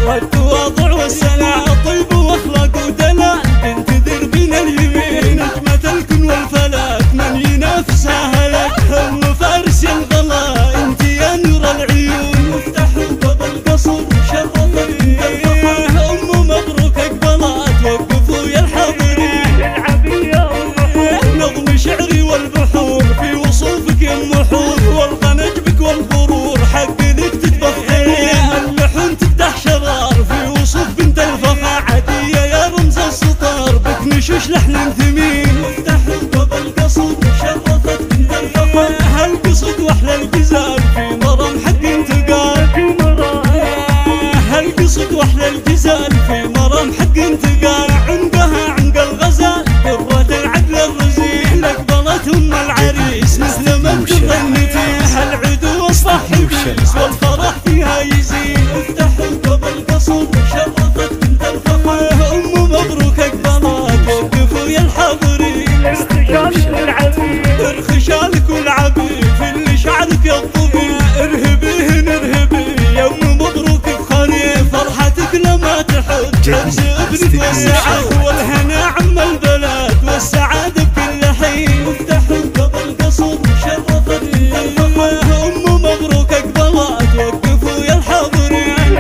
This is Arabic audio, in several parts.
والتواضع والسناء، طيب واخلاق ودلال بنت دربنا اليمين، نجمة الكون والفلك من ينافسها لك، هم فارس يا الغلا انت يا نور العيون، مفتاح باب القصر شرفت بنت الفخر، ام مبروك اقبلت وقفوا يا الحاضرين، العبي يا ام نظم شعري والبحور في وصوفك يا محور، والقى نجمك والغرور حق لك تتفخرين، اللحن تفتح شرار في وصوف بنت الفخر، عادية يا رمز السطر بك نشوش لحن ثمين، مفتاح باب القصر شرفت بنت الفخر، هالقصد واحلى الجزال في مرام حق انتقال، هالقصد واحلى الجزال في مرام حق انتقال، عنقها عنق الغزال قرة العقل الرزين، اقبلت ام العريس مثل ما تغنتي، هالعدو الصاحب والفرح فيها يزين، افتح باب القصر شرفت بنت الفخر، ام مبروك اقبلت وقفوا يا الحاضرين، استشارك والعبي ارخشالك والعبي في اللي شعرك يا الطبيب، ارهبيه نرهبي يا ام مبروك افخري، فرحتك لما تحج عرس ابنك والسعادة والهنا عم البلد والسعادة بكل حين، افتح باب القصر شرفت بنت الفخر، ام مبروك اقبلت وقفوا يا الحاضرين،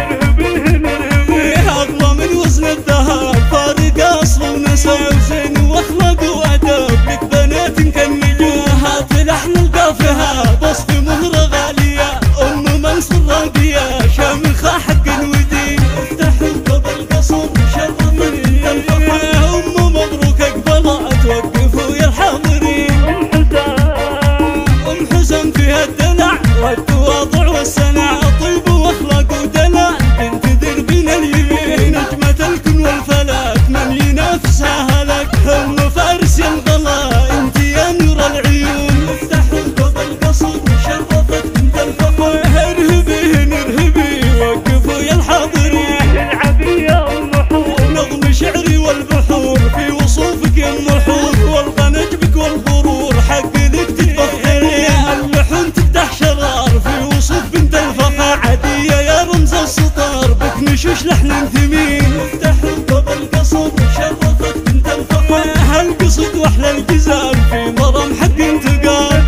اغلى من وزن الذهب فارق اصل ونسب، زين واخلاق وادب لك بنات كالنجوم، هات لحن القافها وصف مهرة غالية، ام منصور راقية شامخة حق ودين، افتح باب القصر شرفت بنت الفخر، ام مبروك اقبلت وقفوا يا الحاضرين، ام حسن فيها الدلع والتواضع والسناء، طيب واخلاق ودلال بنت دربنا اليمين، نجمة الكون والفلك من ينافسها لك، هم فارس يا الغلا انت يا نور العيون، افتح باب القصر شرفت بنت الفخر، ارهبيه نرهبي وقفوا يا الحاضرين، العبي يا ام نظم شعري والبحور في وصوفك يا محور، والقى نجمك والغرور حق لك تتفخرين، اللحن تفتح شرار في وصوف بنت الفخر، عادية يا رمز السطر بك نشوش لحن ثمين، افتح باب القصر شرفت بنت الفخر، هالقصد واحلى الجزال في مرام حق انتقال،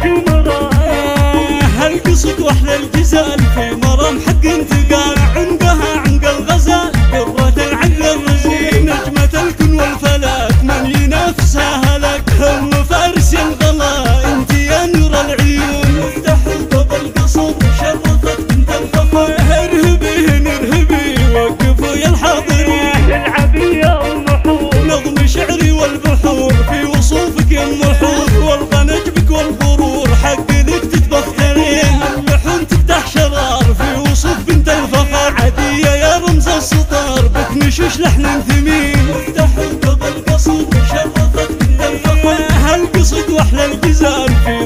هالقصد واحلى الجزال في مرام حق انتقال، عنقها عنق الغزال قرة العقل الرزين، نجمة الكون والفلك من ينافسها لك، هم فارس يا الغلا انت يا نور العيون، افتح باب القصر شرفت بنت الفخر، ارهبيه نرهبي وقفوا يا الحاضرين، العبي يا ام نظم شعري والبحور في وصوفك يا محور، والقى نجمك والغرور حق لك تتفخرين، اللحن تفتح شرار في وصوف بنت الفخر، عادية يا رمز السطر بك نشوش لحن ثمين، افتح باب القصر شرفت بنت الفخر، هالقصد واحلى الجزال في